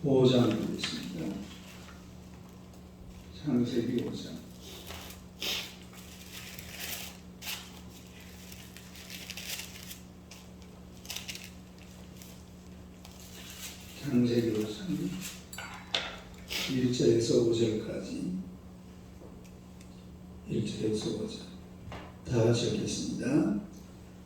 5장을 보겠습니다. 창세기 5장. 창세기 5장 1절에서 5절까지 1절에서 5절 다 같이 읽겠습니다.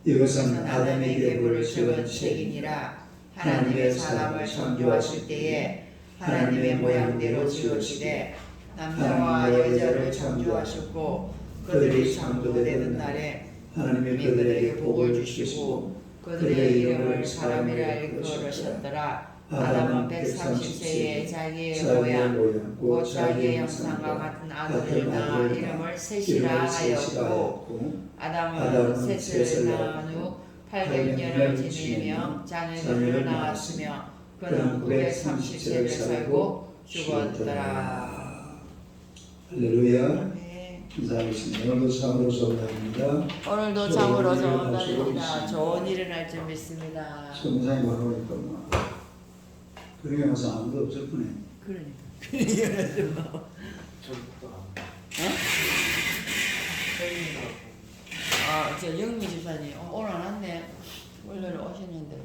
이것은 아담에게 벌을 적은 책이니라. 하나님의 사람을 창조하실 때에 하나님의 모양대로 지으시되 남자와 여자를 창조하셨고 그들이 창조되는 날에 하나님이 그들에게 복을 주시고 그들의 이름을 사람이라 일컬으셨더라. 아담은 130세에 자기의 모양 곧 자기의 형상과 같은 아들을 낳아 이름을 셋이라 하였고 아담은 셋을 낳은 후 800년을 지내며 자녀들을 낳았으며 그는 930세를 살고 죽었더라. 할렐루야. 네. 감사하겠습니다. 오늘도 참으로 좋은 날입니다. 오늘도 참으로 좋은 날입니다. 좋은 일을 할 줄 믿습니다. 성상이 많으니까 뭐 그러게 항상 아무도 없을 뿐에. 그러니까 저 영미 집사님 오늘 안 왔네. 원래는 오시는데.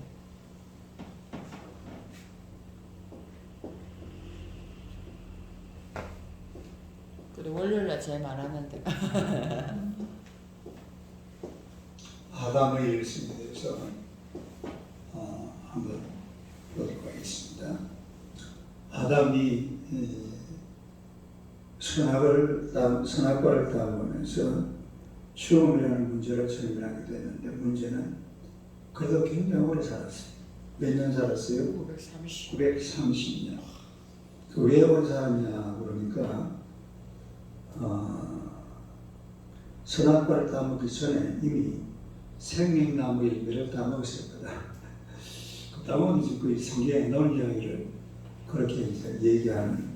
그래 월요일날 제일 많았는데. 아담의 일생에 대해서 한번 보도록 하겠습니다. 아담이 선악과를 따먹으면서 추움이라는 문제를 설명하게 되는데 문제는 그래도 굉장히 오래 살았어요. 몇 년 살았어요? 930년. 왜 오래 살았냐 그러니까 선악과를 따먹기 전에 이미 생명나무 열매를 따먹었었거든. 따먹은 그 성경에 나온 이야기를 그렇게 이제 얘기하는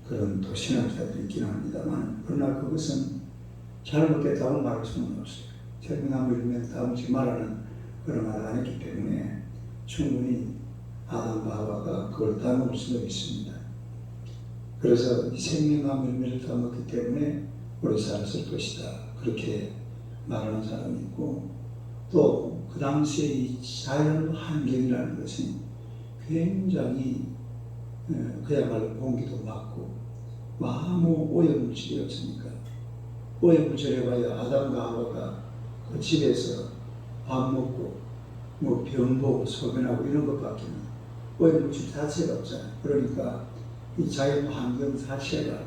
그런 또 신학자들이 있긴 합니다만 그러나 그것은 잘못됐다고 말할 수는 없어요. 생명나무 열매를 따먹지 말라는 그런 말을 안 했기 때문에 충분히 아담과 하와가 그걸 따먹을 수도 있습니다. 그래서 생명나무 열매를 따먹기 때문에 오래 살았을 것이다. 그렇게 말하는 사람이 있고 또 그 당시에 이 자연 환경이라는 것이 굉장히 그야말로 공기도 맑고 아무 오염물질이 없으니까 오염물질 해봐야 아담과 하와가 그 집에서 밥 먹고 뭐 병 보고 소변하고 이런 것밖에는 오염물질 자체가 없잖아요. 그러니까 이 자연 환경 자체가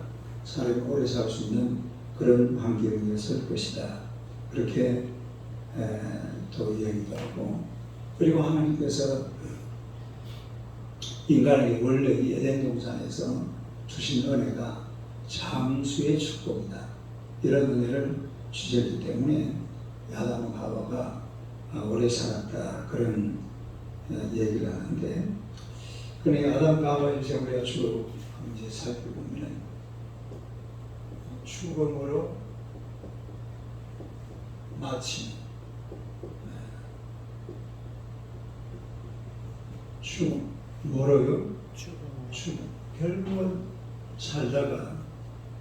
사람이 오래 살 수 있는 그런 환경이었을 것이다. 그렇게 또 이야기도 하고 그리고 하나님께서 인간에게 원래 이 에덴 동산에서 주신 은혜가 장수의 축복이다. 이런 은혜를 주셨기 때문에 아담과 하와가 오래 살았다. 그런 얘기를 하는데 그러니까 아담과 하와의 우리가 쭉 이제 살펴보면 죽음으로 마치 죽음 뭐라고요? 죽음. 결국은 살다가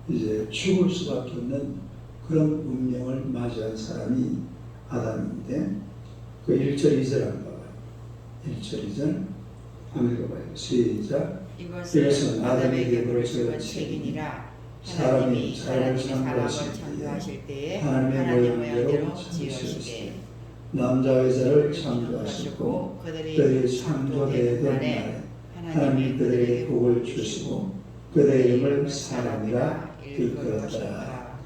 이제 죽을 수밖에 없는 그런 운명을 맞이한 사람이 아담인데 그 1절 2절 한번 봐봐요. 1절 2절 한번 읽어봐요. 시작. 이것은 아담에게 벌을 적은 책이니라. 하나님이 사람을 창조하실 때에 하나님 모양대로 지으시되 남자와 여자를 창조하시고 그들이 창조되던 날에 하나님이 그들에게 복을 주시고 그들의 이름을 사람이라 일컬었더라.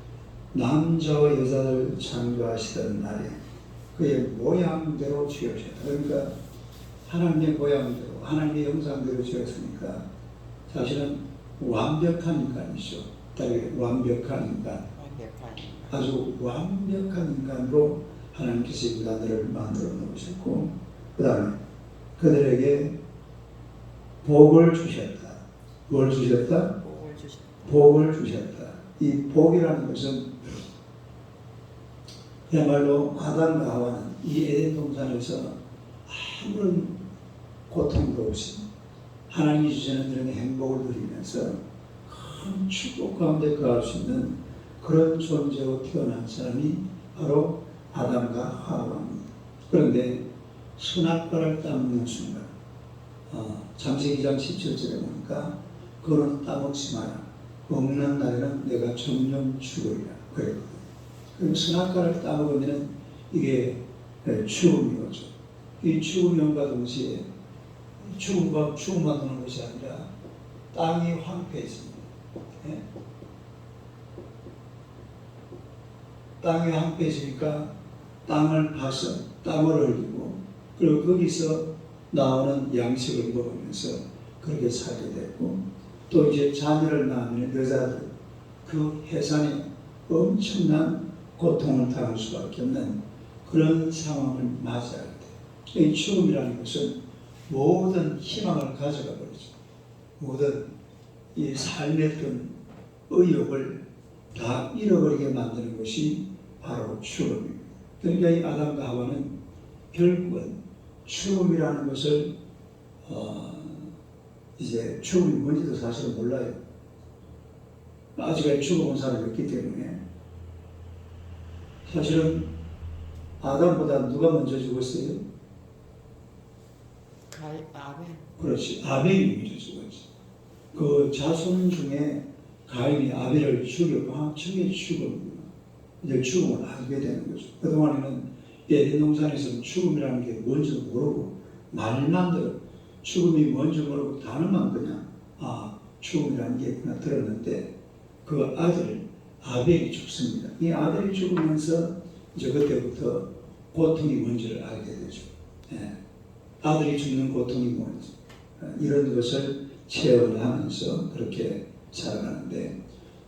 남자와 여자를 창조하시던 날에 그의 모양대로 지으셨다. 그러니까 하나님의 모양대로 하나님의 형상대로 지었으니까 사실은 완벽한 인간이죠. 완벽한 인간. 아주 완벽한 인간으로 하나님께서 인간들을 만들어 놓으셨고 그 다음에 그들에게 복을 주셨다. 뭘 주셨다? 복을 주셨다. 이 복이라는 것은 그야말로 아담과 하와는 이 에덴 동산에서 아무런 고통도 없이 하나님이 주시는 이런 행복을 누리면서 큰 축복 가운데 거할 수 있는 그런 존재로 태어난 사람이 바로 아담과 하와입니다. 그런데 선악과를 따먹는 순간 창세기 2장 17절에 보니까 그거는 따먹지 마라. 먹는 날에는 내가 정령 죽으리라 그랬거든요. 그럼 선악과를 따먹으면 이게 죽음이 오죠. 이 죽음이 온과 동시에 죽음만 오는 것이 아니라 땅이 황폐해집니다. 예? 땅이 황폐해지니까 땅을 파서 땀을 흘리고 그리고 거기서 나오는 양식을 먹으면서 그렇게 살게 됐고 또 이제 자녀를 낳으면 여자들 그 해산에 엄청난 고통을 당할 수밖에 없는 그런 상황을 맞이할 때 이 죽음이라는 것은 모든 희망을 가져가 버리죠. 모든 이 삶의 어떤 의욕을 다 잃어버리게 만드는 것이 바로 죽음입니다. 그러니까 이 아담과 하와는 결국은 죽음이라는 것을 이제 죽음이 뭔지도 사실은 몰라요. 아직까지 죽어본 사람이 없기 때문에 사실은 아담보다 누가 먼저 죽었어요? 아벨. 그렇지. 아벨이 먼저 죽었지. 그 자손 중에 가인이 아벨을 죽였고 저게 죽음이구나. 이제 죽음을 알게 되는 거죠. 그동안에는 에덴 동산에서는 죽음이라는 게 뭔지도 모르고 말만 들어 죽음이 뭔지 모르고 단어만 그냥 죽음이라는 게 있구나 들었는데 그 아들 아벨이 죽습니다. 이 아벨이 죽으면서 이제 그때부터 고통이 뭔지를 알게 되죠. 예. 아들이 죽는 고통이 뭔지 이런 것을 체험을 하면서 그렇게 살아가는데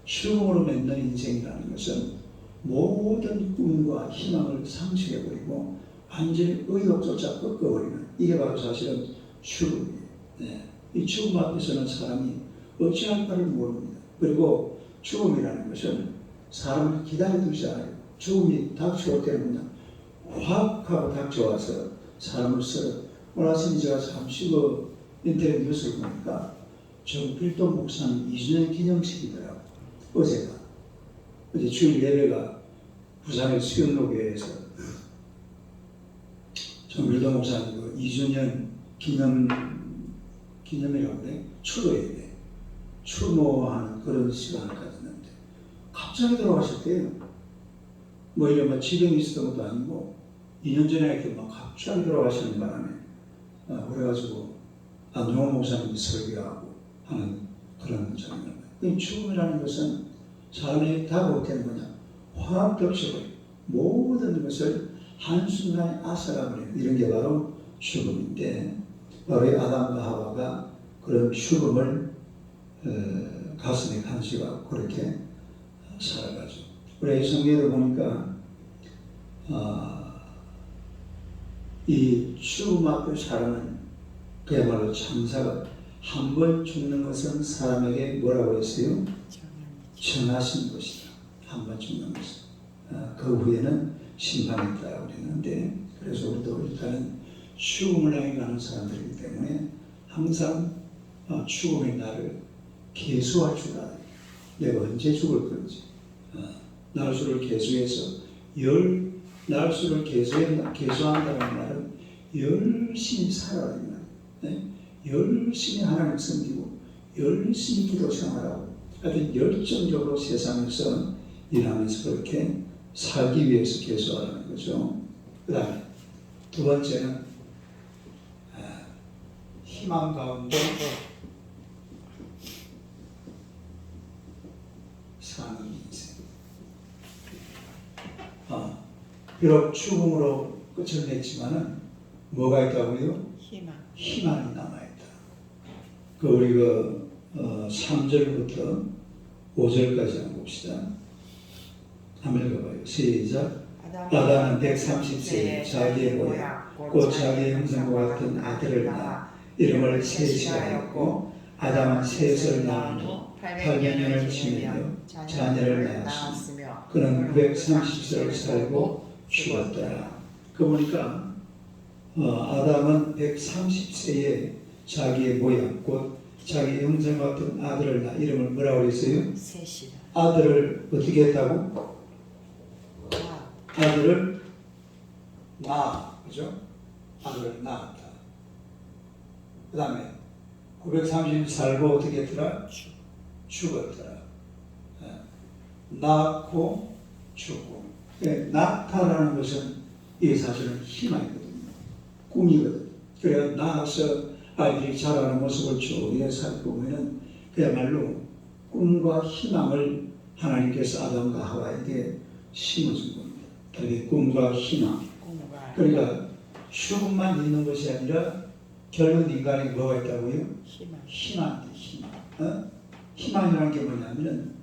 죽음으로 맺는 인생이라는 것은 모든 꿈과 희망을 상실해버리고 완전히 의욕조차 꺾어버리는 이게 바로 사실은 죽음이에요. 네. 이 죽음 앞에서는 사람이 어찌할 바를 모릅니다. 그리고 죽음이라는 것은 사람을 기다려두지 않아요. 죽음이 닥쳐올 때는 그냥 확 하고 닥쳐와서 사람을 썰어. 오늘 아침에 제가 잠시 그 인터넷 뉴스를 보니까 정필동 목사님 2주년 기념식이더라고요. 어제가. 어제 주일 예배가 부산의 수영로교회에서 정필동 목사님 그 2주년 기념이라고 그래? 추도 예배. 추모하는 그런 시간을 가졌는데 갑자기 돌아가셨대요. 뭐 이런 질병이 있었던 것도 아니고 2년 전에 이렇게 막 갑자기 돌아가시는 바람에 그래가지고 안종원 목사님이 설교하고 하는 그런 장면이에요. 죽음이라는 것은 사람이 다가올 때는 그냥 확 덮쳐버리고 모든 것을 한순간에 앗아가버리는 이런 게 바로 죽음인데 바로 이 아담과 하와가 그런 죽음을 가슴에 간직하고 그렇게 살아가죠. 우리 성경에 보니까 이 죽음 앞에 살아는 그야말로 참사가 한 번 죽는 것은 사람에게 뭐라고 했어요? 정하신 것이다. 한 번 죽는 것은. 그 후에는 심판이 있다고 그랬는데 그래서 우리도 일단은 죽음을 향해 가는 사람들이기 때문에 항상 죽음의 날을 계수할 줄 알아요. 내가 언제 죽을 건지. 날수를 계수해서 날수를 계수한다는 말은 열심히 살아야 됩니다. 네? 열심히 하나님 섬기고 열심히 기도 생활하고 하여튼 열정적으로 세상에서 일하면서 그렇게 살기 위해서 계수하라는 거죠. 그 다음에 두 번째는 희망 가운데 사는 인생. 비록 죽음으로 끝을 냈지만은 뭐가 있다고요? 희망이 남아있다. 그 우리가 3절부터 5절까지 한번 봅시다. 한번 읽어봐요. 시작. 아담은 130세에 자기의 모양 곧 자기의 형상과 같은 아들을 낳아 이름을 셋이하였고 아담은 셋을 낳은 후 800년을 지내며 자녀를 낳았으며 그는 930세를 살고 죽었더라. 그 보니까 아담은 130세에 자기의 모양 곧 자기 형상 같은 아들을 낳아 이름을 뭐라고 그랬어요? 셋이라. 아들을 어떻게 했다고? 와. 아들을 낳아, 그죠? 아들을 낳았다. 그 다음에 930일 살고 어떻게 했더라? 죽었더라. 낳고 죽고. 낳다라는 것은 이게 사실은 희망이거든요. 꿈이거든요. 그래야 낳아서 아이들이 자라는 모습을 쭉 살펴보면 그야말로 꿈과 희망을 하나님께서 아담과 하와에게 심어준 겁니다. 그게 꿈과 희망. 꿈과 그러니까 죽음만 있는 것이 아니라 결국 인간에 뭐가 있다고요? 희망. 희망. 희망이라는 게 뭐냐면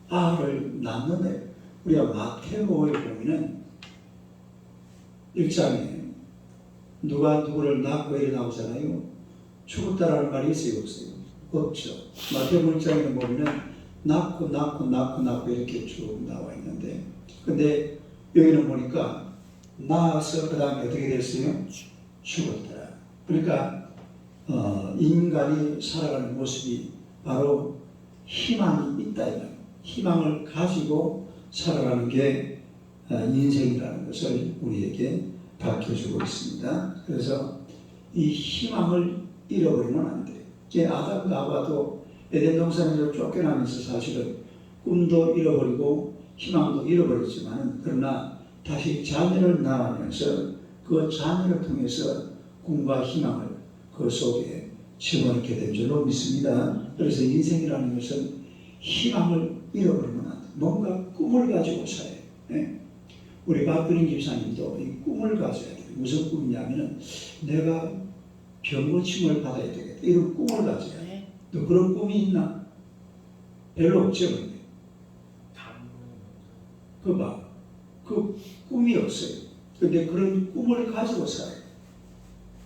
아를 낳는데 우리가 마태복음에 보면은 1장에 누가 누구를 낳고 일어나오잖아요. 죽었다라는 말이 있어요, 없어요? 없죠. 마태복음 1장에 보면은 낳고 이렇게 쭉 나와 있는데, 근데 여기는 보니까 낳아서 그 다음에 어떻게 됐어요? 죽었더라. 그러니까 인간이 살아가는 모습이 바로 희망이 있다. 희망을 가지고 살아가는 게 인생이라는 것을 우리에게 밝혀주고 있습니다. 그래서 이 희망을 잃어버리면 안 돼요. 이제 아담과 하와도 에덴 동산에서 쫓겨나면서 사실은 꿈도 잃어버리고 희망도 잃어버렸지만, 그러나 다시 자녀를 낳으면서 그 자녀를 통해서 꿈과 희망을 그 속에 집어넣게 된 줄로 믿습니다. 그래서 인생이라는 것은 희망을 잃어버리면 안 돼요. 뭔가 꿈을 가지고 살아요. 네? 우리 박근혜 집사님도 이 꿈을 가져야 돼요. 무슨 꿈이냐면 내가 병고침을 받아야 되겠다. 이런 꿈을 가져야 돼요. 또 그런 꿈이 있나? 별로 없죠. 그 꿈이 없어요. 근데 그런 꿈을 가지고 살아요.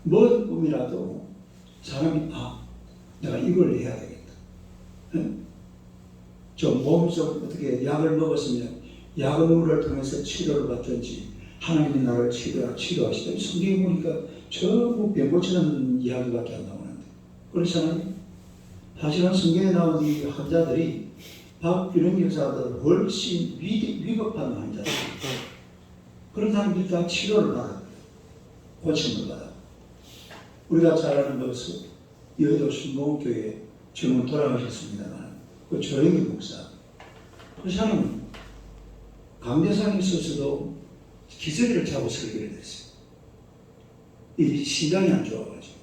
뭔 꿈이라도 사람이 내가 이걸 해야 되겠다. 응? 좀 몸 좀 어떻게 약을 먹었으면 약을 통해서 치료를 받든지 하나님이 나를 치료하시든지. 성경에 보니까 전부 병고치는 이야기밖에 안 나오는데 그렇잖아요. 사실은 성경에 나온 이 환자들이 박균영 여사보다 훨씬 위급한 환자들. 그런 사람들이 다 치료를 받아요. 고침을 받아요. 우리가 잘 아는 것은 여의도 순복음교회 지금은 돌아가셨습니다만 그 조영기 목사, 그 사람은 강대상에 있어서도 기저귀를 차고 설교를 했어요. 이 신장이 안 좋아가지고.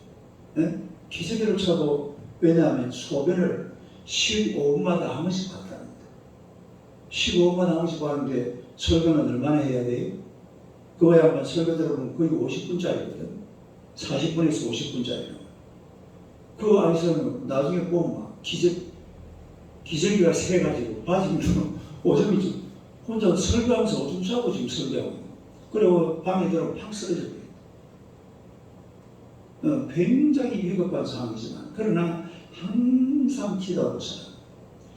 네? 기저귀를 차고, 왜냐하면 소변을 15분마다 한 번씩 봤답니다. 15분마다 한 번씩 봤는데 설교는 얼마나 해야 돼요? 그거야 한번 설교 들어보면 거의 50분짜리거든. 40분에서 50분짜리로. 그 안에서는 나중에 보면 막 기저귀가 새가지고 바지는 오줌이 좀 혼자 설교하면서 오줌 싸고 지금 설교하고 있고. 그리고 밤에 들어오면 팍 쓰러져 버려요. 굉장히 위급한 상황이지만 그러나 항상 기도하고 살아요.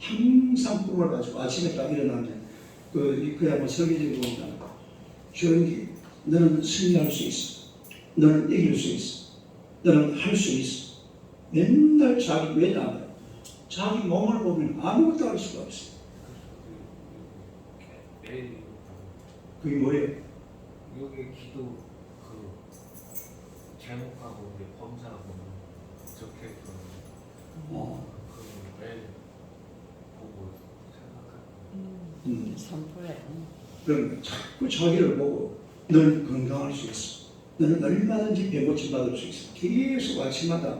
항상 꿈을 가지고 아침에 딱 일어나면 그야 뭐 설교지를 보면 조용히 너는 승리할 수 있어. 너는 이길 수 있어. 너는 할 수 있어. 맨날 왜냐하면 자기 몸을 보면 아무것도 할 수가 없어요. 그게 뭐예요? 여기 기도 그 제목하고 우리 범사하고 적혀있거든요. 그 매일 보고 생각하고. 선포해. 그러니까 자꾸 자기를 보고 너는 건강할 수 있어. 너는 얼마든지 병고침 받을 수 있어. 계속 아침마다.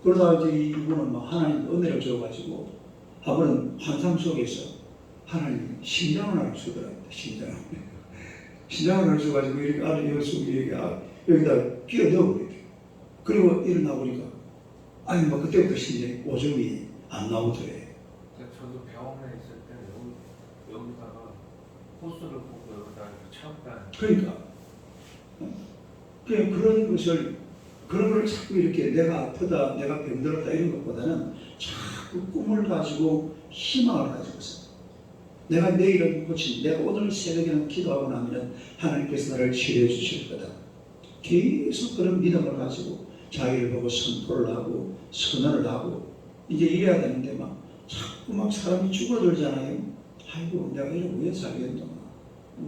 그러다 이제 이분은 막 하나님 은혜를 줘가지고 아버는 환상 속에서 하나님 신장을 하나 주더랍니다. 신장을 하나 줘가지고 이렇게 아래 여기다 끼워 넣어버려요. 그리고 일어나 보니까 뭐 그때부터 신장이 오줌이 안 나오더래요. 저도 병원에 있을 때 여기다가 호스를 보고 여기다 차었다. 그러니까 그냥 그런 걸 자꾸 이렇게 내가 아프다, 내가 병들었다 이런 것보다는 자꾸 꿈을 가지고 희망을 가지고 있어요. 내가 내일은 고친, 내가 오늘 새벽에는 기도하고 나면 하나님께서 나를 치료해 주실 거다. 계속 그런 믿음을 가지고 자기를 보고 선포를 하고 선언을 하고 이제 이래야 되는데 막 자꾸 막 사람이 죽어들잖아요. 아이고 내가 이러고 왜 살겠노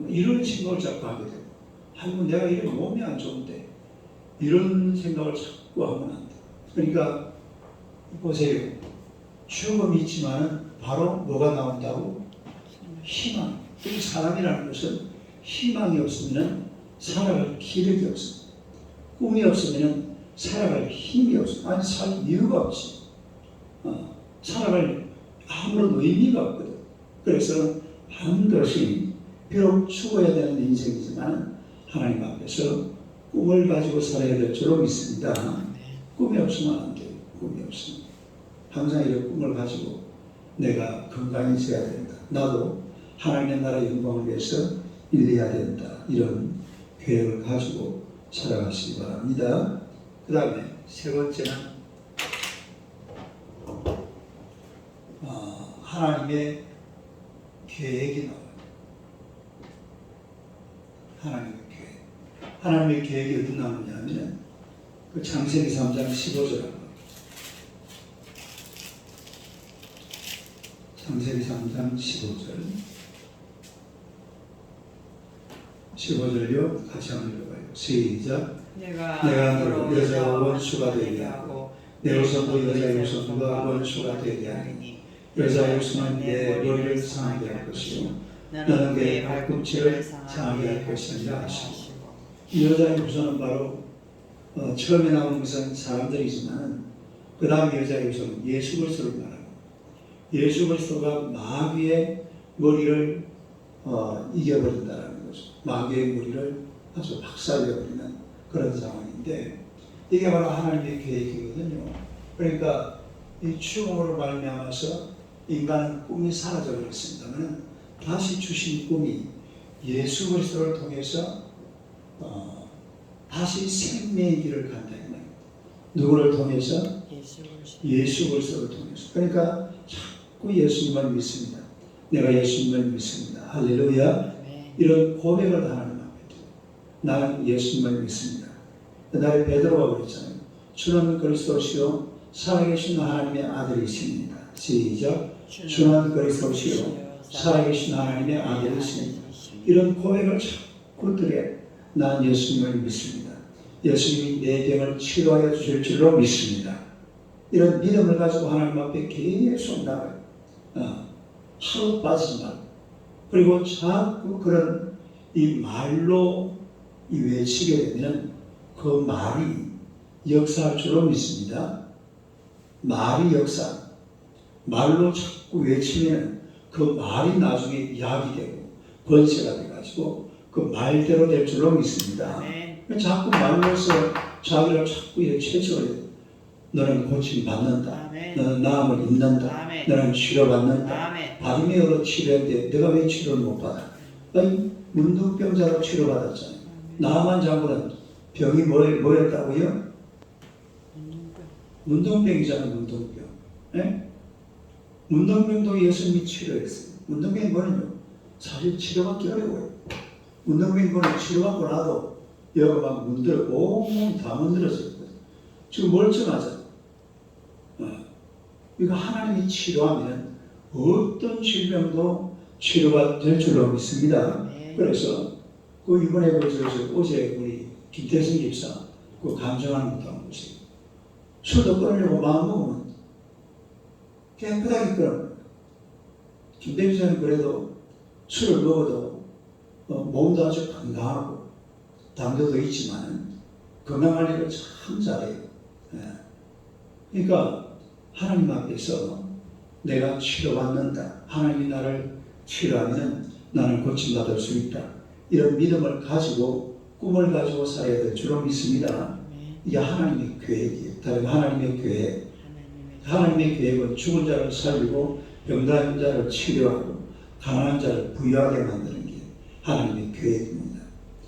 이런 생각을 자꾸 하게 되고 아이고 내가 이렇게 몸이 안 좋은데 이런 생각을 자꾸 하면 안 돼. 그러니까 보세요. 죽음이 있지만 바로 뭐가 나온다고? 희망. 이 사람이라는 것은 희망이 없으면 살아갈 기력이 없습니다. 꿈이 없으면 살아갈 힘이 없습니다. 아니 살 이유가 없지. 살아갈 아무런 의미가 없거든. 그래서 반드시 비록 죽어야 되는 인생이지만 하나님 앞에서 꿈을 가지고 살아야 될 줄로 믿습니다. 꿈이 없으면 안 돼요. 꿈이 없으면 항상 이런 꿈을 가지고 내가 건강해져야 된다. 나도 하나님의 나라 영광을 위해서 일해야 된다. 이런 계획을 가지고 살아가시기 바랍니다. 그 다음에 세 번째는 하나님의 계획이 나와요. 하나님의 계획. 하나님의 계획이 어떻게 나오냐면 그 창세기 3장 15절입니다. 창세기 3장 15절요. 같이 한번 읽어봐요. 시작. 내가 너를 여자와 원수가 되게 하고 내 후손도 여자의 후손과 원수가 되게 하니 여자의 후손은 내 머리를 상하게 할 것이요 너는 그의 발꿈치를 상하게 할 것이니라 하시고 이 여자의 후손은 바로 처음에 나온 것은 사람들이지만 그 다음 여자의 후손은 예수 그리스도를 말하고 예수 그리스도가 마귀의 머리를 이겨버린다는 거죠. 마귀의 머리를 아주 박살내버리는 그런 상황인데 이게 바로 하나님의 계획이거든요. 그러니까 이 죽음으로 말미암아서 인간은 꿈이 사라져버렸습니다만 다시 주신 꿈이 예수 그리스도를 통해서 다시 생명의 길을 간다. 누구를 통해서? 예수 그리스도를 통해서. 그러니까 자꾸 예수님을 믿습니다. 내가 예수님을 믿습니다. 할렐루야. 이런 고백을 하나님 앞에 두고 나는 예수님을 믿습니다. 그다음에 베드로가 그랬잖아요. 주는 그리스도시요 살아계신 하나님의 아들이십니다. 시작. 주는 그리스도시요 살아계신 하나님의 아들이십니다. 이런 고백을 자꾸 드려 난 예수님을 믿습니다. 예수님이 내 병을 치료하여 주실 줄로 믿습니다. 이런 믿음을 가지고 하나님 앞에 계속 나가요. 하루 빠지지 말고. 그리고 자꾸 그런 이 말로 외치게 되면 그 말이 역사할 줄로 믿습니다. 말이 역사. 말로 자꾸 외치면 그 말이 나중에 약이 되고 권세가 돼가지고 그 말대로 될 줄로 믿습니다. 자꾸 말로서 자기를 자꾸 이렇게 채찍을 너는 고침 받는다. 너는 나음을 입는다. 너는 치료받는다. 바디메어로 치료했는데 내가 왜 치료를 못 받아? 아니 문둥병자로 치료받았잖아요. 나만 장군은 병이 뭐였다고요? 문둥병이잖아요. 문둥병. 네? 문둥병도 예수님이 치료했어요. 문둥병이 뭐는요? 사실 치료받기 어려워요. 문둥병이 뭐는 치료받고 나도 여가 막 온몸이 다 문드러졌거든요. 지금 멀쩡하잖아요. 이거 하나님이 치료하면 어떤 질병도 치료가 될 줄로 믿습니다. 그래서 그 이번에 어제 우리 김태성 집사 그 감정하는 것도 한번 보세요. 술도 끊으려고 마음먹으면 깨끗하게 끊어요. 김태성 집사는 그래도 술을 먹어도 몸도 아주 건강하고 당도도 있지만 건강한 일을 참 잘해요. 그러니까 하나님 앞에서 내가 치료받는다. 하나님이 나를 치료하면 나는 고침받을 수 있다. 이런 믿음을 가지고 꿈을 가지고 살아야 될 줄로 믿습니다. 이게 하나님의 계획이에요. 다른 하나님의 계획. 하나님의 계획은 죽은 자를 살리고 병든 자를 치료하고 가난한 자를 부유하게 만드는 게 하나님의 계획입니다.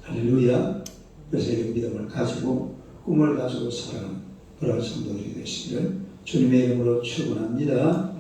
할렐루야. 그래서 이런 믿음을 가지고 꿈을 가지고 살아가는 그런 성도들이 되시기를 주님의 이름으로 축원합니다.